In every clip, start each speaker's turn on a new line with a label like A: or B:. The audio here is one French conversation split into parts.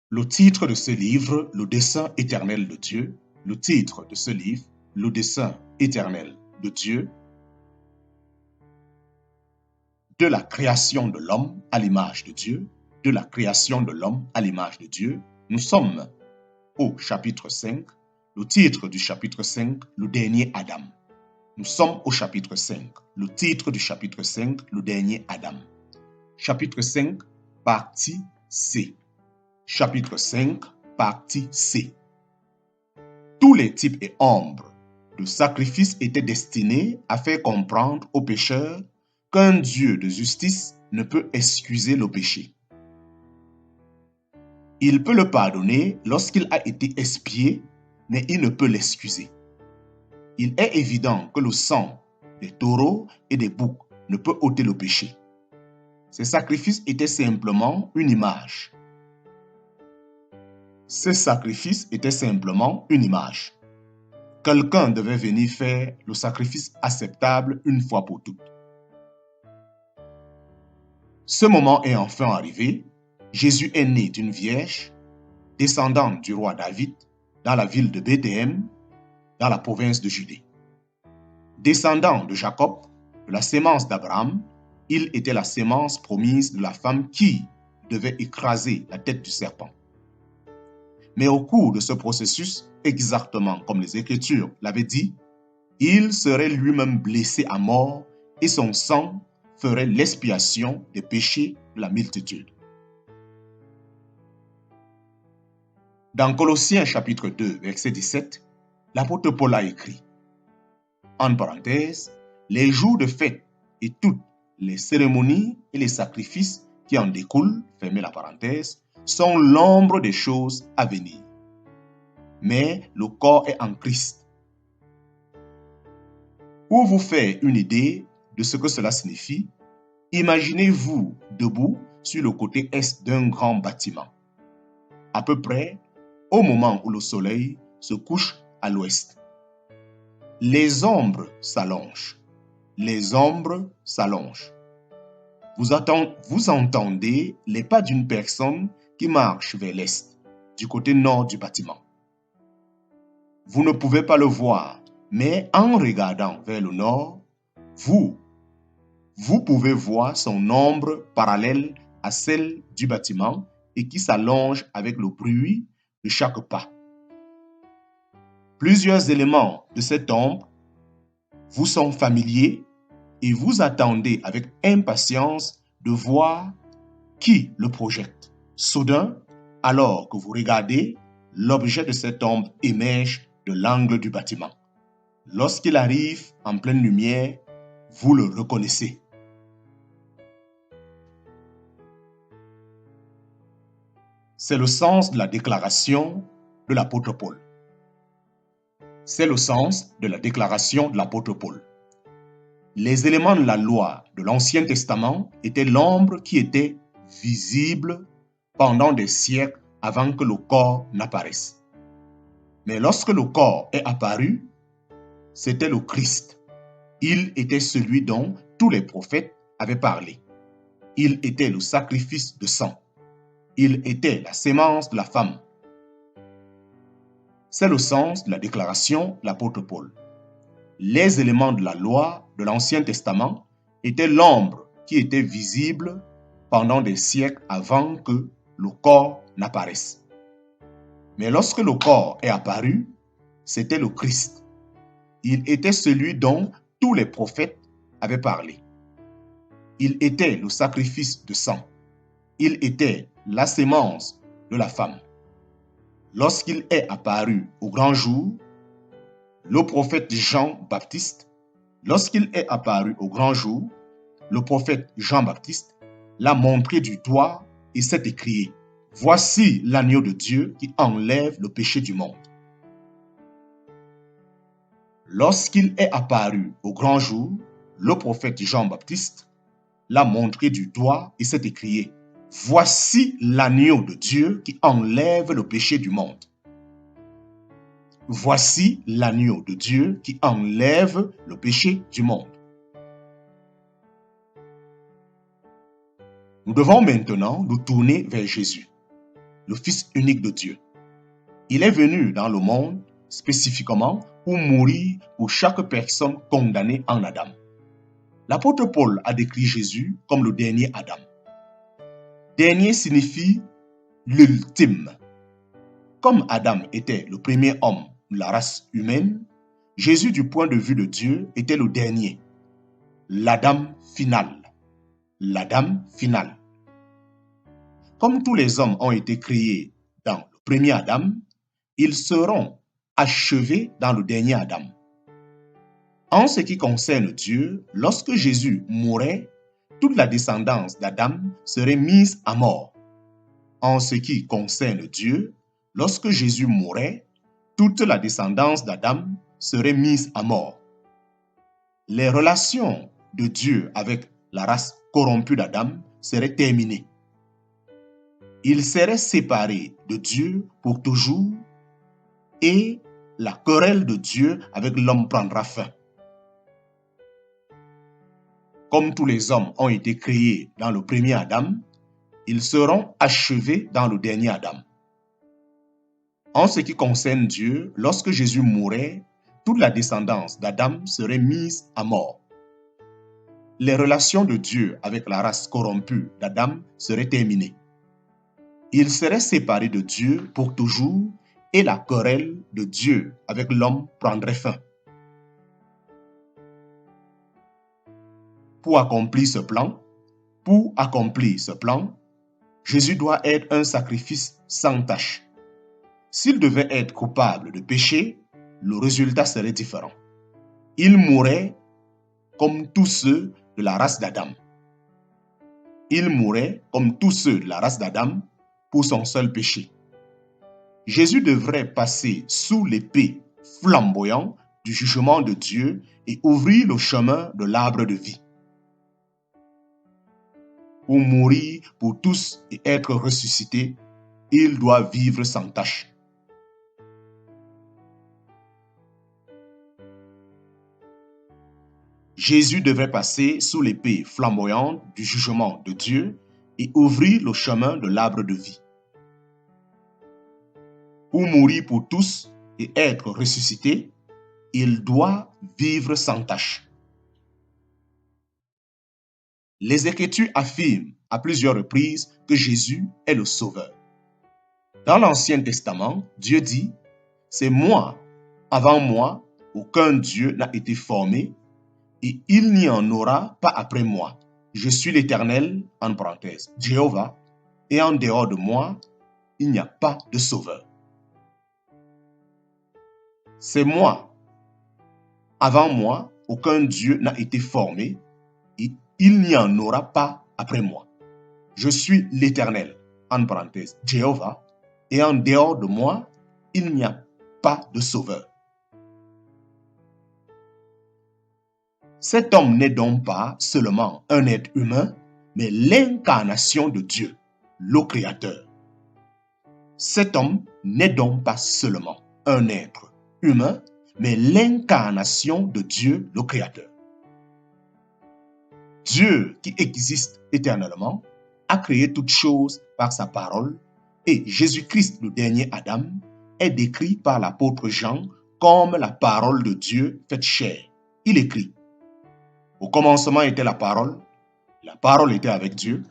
A: Le titre de ce livre, Le dessein éternel de Dieu, le titre de ce livre, Le dessein éternel de Dieu, de la création de l'homme à l'image de Dieu, de la création de l'homme à l'image de Dieu. Nous sommes au chapitre 5, le titre du chapitre 5, le dernier Adam. Nous sommes au chapitre 5, le titre du chapitre 5, le dernier Adam. Chapitre 5, partie C. Chapitre 5, partie C. Tous les types et ombres de sacrifices étaient destinés à faire comprendre aux pécheurs qu'un Dieu de justice ne peut excuser le péché. Il peut le pardonner lorsqu'il a été expié, mais il ne peut l'excuser. Il est évident que le sang des taureaux et des boucs ne peut ôter le péché. Ces sacrifices étaient simplement une image. Ces sacrifices étaient simplement une image. Quelqu'un devait venir faire le sacrifice acceptable une fois pour toutes. Ce moment est enfin arrivé. Jésus est né d'une vierge, descendant du roi David, dans la ville de Bethléem, dans la province de Judée. Descendant de Jacob, de la sémence d'Abraham, il était la sémence promise de la femme qui devait écraser la tête du serpent. Mais au cours de ce processus, exactement comme les Écritures l'avaient dit, il serait lui-même blessé à mort et son sang ferait l'expiation des péchés de la multitude. Dans Colossiens chapitre 2, verset 17, l'apôtre Paul a écrit, en parenthèse, les jours de fête et toutes les cérémonies et les sacrifices qui en découlent, fermez la parenthèse, sont l'ombre des choses à venir. Mais le corps est en Christ. Pour vous faire une idée de ce que cela signifie, imaginez-vous debout sur le côté est d'un grand bâtiment, à peu près au moment où le soleil se couche à l'ouest. Les ombres s'allongent. Les ombres s'allongent. Vous entendez les pas d'une personne qui marche vers l'est, du côté nord du bâtiment. Vous ne pouvez pas le voir, mais en regardant vers le nord, vous pouvez voir son ombre parallèle à celle du bâtiment et qui s'allonge avec le bruit de chaque pas. Plusieurs éléments de cette ombre vous sont familiers et vous attendez avec impatience de voir qui le projette. Soudain, alors que vous regardez, l'objet de cette ombre émerge de l'angle du bâtiment. Lorsqu'il arrive en pleine lumière, vous le reconnaissez. C'est le sens de la déclaration de l'apôtre Paul. C'est le sens de la déclaration de l'apôtre Paul. Les éléments de la loi de l'Ancien Testament étaient l'ombre qui était visible pendant des siècles avant que le corps n'apparaisse. Mais lorsque le corps est apparu, c'était le Christ. Il était celui dont tous les prophètes avaient parlé. Il était le sacrifice de sang. Il était la sémence de la femme. C'est le sens de la déclaration de l'apôtre Paul. Les éléments de la loi de l'Ancien Testament étaient l'ombre qui était visible pendant des siècles avant que le corps n'apparaisse. Mais lorsque le corps est apparu, c'était le Christ. Il était celui dont tous les prophètes avaient parlé. Il était le sacrifice de sang. Il était la sémence de la femme. Lorsqu'il est apparu au grand jour, le prophète Jean-Baptiste, l'a montré du doigt et s'est écrié, « Voici l'agneau de Dieu qui enlève le péché du monde. » Lorsqu'il est apparu au grand jour, le prophète Jean-Baptiste l'a montré du doigt et s'est écrié, « Voici l'agneau de Dieu qui enlève le péché du monde. » Voici l'agneau de Dieu qui enlève le péché du monde. Nous devons maintenant nous tourner vers Jésus. le Fils unique de Dieu. Il est venu dans le monde spécifiquement pour mourir pour chaque personne condamnée en Adam. L'apôtre Paul a décrit Jésus comme le dernier Adam. Dernier signifie l'ultime. Comme Adam était le premier homme de la race humaine, Jésus, du point de vue de Dieu, était le dernier, l'Adam final. L'Adam final. Comme tous les hommes ont été créés dans le premier Adam, ils seront achevés dans le dernier Adam. En ce qui concerne Dieu, lorsque Jésus mourrait, toute la descendance d'Adam serait mise à mort. En ce qui concerne Dieu, lorsque Jésus mourrait, toute la descendance d'Adam serait mise à mort. Les relations de Dieu avec la race corrompue d'Adam seraient terminées. Il serait séparé de Dieu pour toujours et la querelle de Dieu avec l'homme prendra fin. Comme tous les hommes ont été créés dans le premier Adam, ils seront achevés dans le dernier Adam. En ce qui concerne Dieu, lorsque Jésus mourrait, toute la descendance d'Adam serait mise à mort. Les relations de Dieu avec la race corrompue d'Adam seraient terminées. Il serait séparé de Dieu pour toujours et la querelle de Dieu avec l'homme prendrait fin. Pour accomplir ce plan, Jésus doit être un sacrifice sans tache. S'il devait être coupable de péché, le résultat serait différent. Il mourrait comme tous ceux de la race d'Adam. Il mourrait comme tous ceux de la race d'Adam pour son seul péché. Jésus devrait passer sous l'épée flamboyante du jugement de Dieu et ouvrir le chemin de l'arbre de vie. Pour mourir pour tous et être ressuscité, il doit vivre sans tache. Jésus devrait passer sous l'épée flamboyante du jugement de Dieu et ouvrir le chemin de l'arbre de vie. Pour mourir pour tous et être ressuscité, il doit vivre sans tache. Les Écritures affirment à plusieurs reprises que Jésus est le Sauveur. Dans l'Ancien Testament, Dieu dit « C'est moi, avant moi, aucun Dieu n'a été formé, et il n'y en aura pas après moi. Je suis l'Éternel, en parenthèse, Jéhovah, et en dehors de moi, il n'y a pas de Sauveur. » C'est moi, avant moi, aucun Dieu n'a été formé, et il n'y en aura pas après moi. Je suis l'Éternel, en parenthèse, Jéhovah, et en dehors de moi, il n'y a pas de sauveur. Cet homme n'est donc pas seulement un être humain, mais l'incarnation de Dieu, le Créateur. Cet homme n'est donc pas seulement un être humain, mais l'incarnation de Dieu, le Créateur. Dieu qui existe éternellement a créé toutes choses par sa parole et Jésus-Christ, le dernier Adam, est décrit par l'apôtre Jean comme la parole de Dieu faite chair. Il écrit: au commencement était la parole était avec Dieu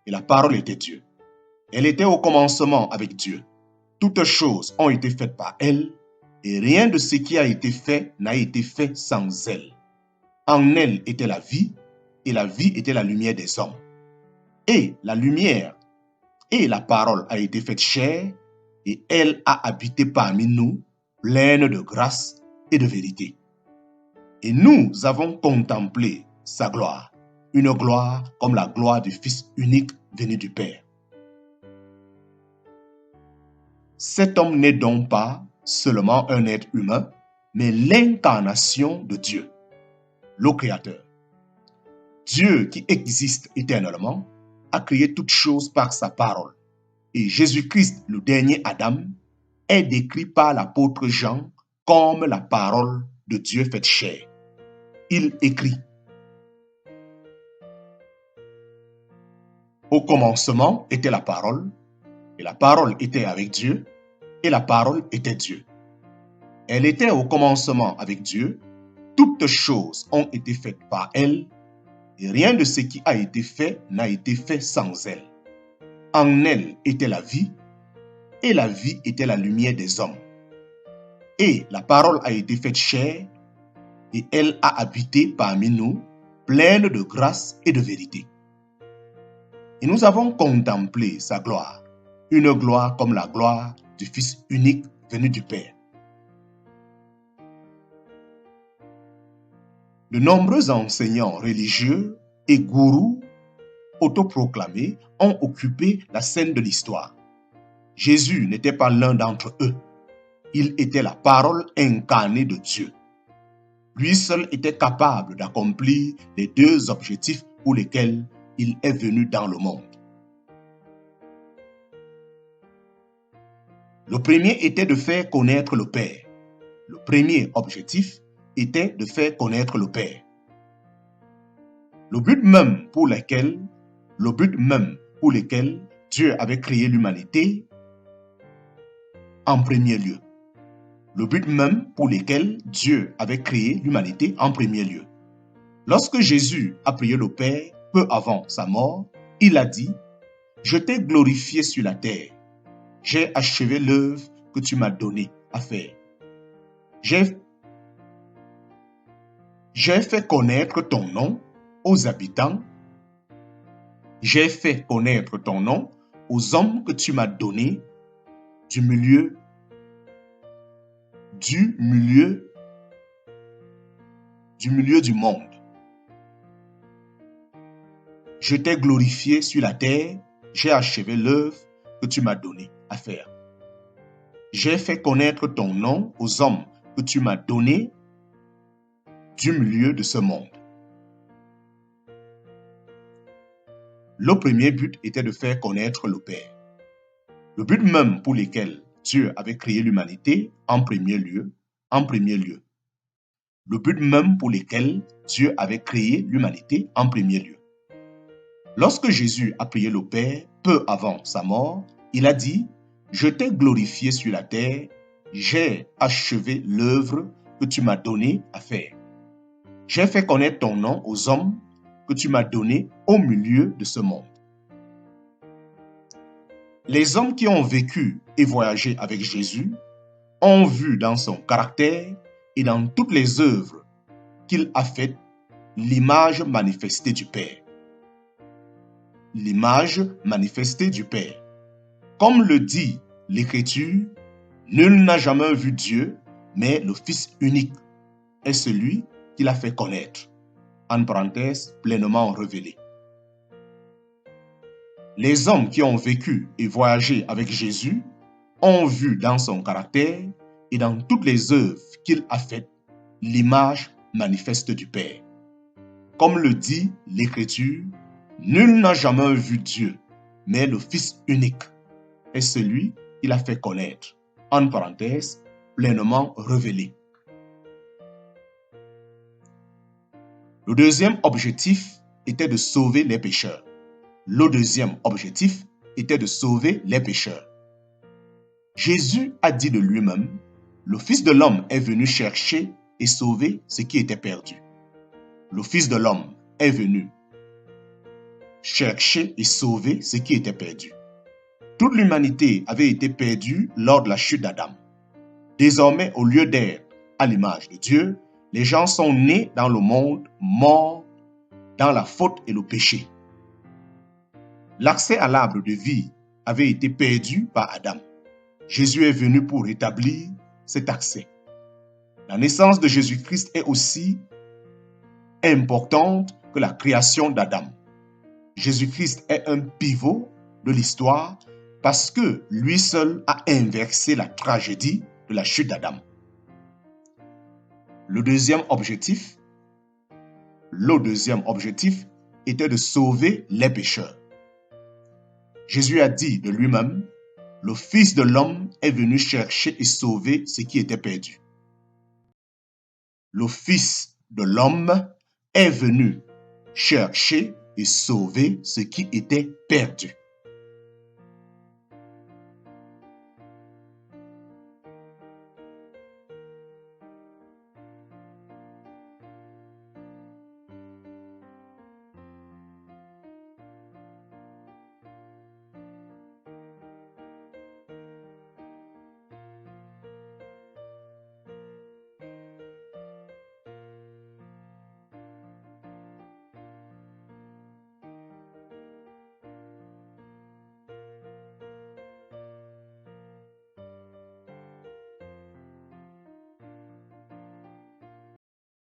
A: et la parole était Dieu. Elle était au commencement avec Dieu. Toutes choses ont été faites par elle et rien de ce qui a été fait n'a été fait sans elle. En elle était la vie et la vie était la lumière des hommes. Et la lumière et la parole a été faite chair et elle a habité parmi nous, pleine de grâce et de vérité. Et nous avons contemplé sa gloire, une gloire comme la gloire du Fils unique venu du Père. Cet homme n'est donc pas seulement un être humain, mais l'incarnation de Dieu, le Créateur. Dieu qui existe éternellement a créé toutes choses par sa parole. Et Jésus-Christ, le dernier Adam, est décrit par l'apôtre Jean comme la parole de Dieu faite chair. Il écrit: au commencement était la parole, Et la parole était avec Dieu, et la parole était Dieu. Elle était au commencement avec Dieu. Toutes choses ont été faites par elle, et rien de ce qui a été fait n'a été fait sans elle. En elle était la vie, et la vie était la lumière des hommes. Et la parole a été faite chair, et elle a habité parmi nous, pleine de grâce et de vérité. Et nous avons contemplé sa gloire, une gloire comme la gloire du Fils unique venu du Père. De nombreux enseignants religieux et gourous autoproclamés ont occupé la scène de l'histoire. Jésus n'était pas l'un d'entre eux. Il était la parole incarnée de Dieu. Lui seul était capable d'accomplir les deux objectifs pour lesquels il est venu dans le monde. Le premier était de faire connaître le Père. Le premier objectif était de faire connaître le Père. Le but même pour lequel Dieu avait créé l'humanité en premier lieu. Le but même pour lequel Dieu avait créé l'humanité en premier lieu. Lorsque Jésus a prié le Père peu avant sa mort, il a dit « Je t'ai glorifié sur la terre. J'ai achevé l'œuvre que tu m'as donnée à faire. J'ai fait connaître ton nom aux habitants. J'ai fait connaître ton nom aux hommes que tu m'as donnés du milieu du monde. Je t'ai glorifié sur la terre, j'ai achevé l'œuvre que tu m'as donnée à faire. J'ai fait connaître ton nom aux hommes que tu m'as donnés du milieu de ce monde. Le premier but était de faire connaître le Père. Le but même pour lequel Dieu avait créé l'humanité en premier lieu. Le but même pour lequel Dieu avait créé l'humanité en premier lieu. Lorsque Jésus a prié le Père peu avant sa mort, il a dit « Je t'ai glorifié sur la terre, j'ai achevé l'œuvre que tu m'as donnée à faire. J'ai fait connaître ton nom aux hommes que tu m'as donnés au milieu de ce monde. » Les hommes qui ont vécu et voyagé avec Jésus ont vu dans son caractère et dans toutes les œuvres qu'il a faites l'image manifestée du Père. L'image manifestée du Père. Comme le dit l'Écriture, nul n'a jamais vu Dieu, mais le Fils unique est celui qui l'a fait connaître. En parenthèse, pleinement révélé. Les hommes qui ont vécu et voyagé avec Jésus ont vu dans son caractère et dans toutes les œuvres qu'il a faites l'image manifeste du Père. Comme le dit l'Écriture, nul n'a jamais vu Dieu, mais le Fils unique est celui qui l'a fait connaître. En parenthèse, pleinement révélé. Le deuxième objectif était de sauver les pécheurs. Le deuxième objectif était de sauver les pécheurs. Jésus a dit de lui-même, le Fils de l'homme est venu chercher et sauver ce qui était perdu. Le Fils de l'homme est venu chercher et sauver ce qui était perdu. Toute l'humanité avait été perdue lors de la chute d'Adam. Désormais, au lieu d'être à l'image de Dieu, les gens sont nés dans le monde morts dans la faute et le péché. L'accès à l'arbre de vie avait été perdu par Adam. Jésus est venu pour rétablir cet accès. La naissance de Jésus-Christ est aussi importante que la création d'Adam. Jésus-Christ est un pivot de l'histoire parce que lui seul a inversé la tragédie de la chute d'Adam. Le deuxième objectif était de sauver les pécheurs. Jésus a dit de lui-même, le Fils de l'homme est venu chercher et sauver ce qui était perdu. Le Fils de l'homme est venu chercher et sauver ce qui était perdu.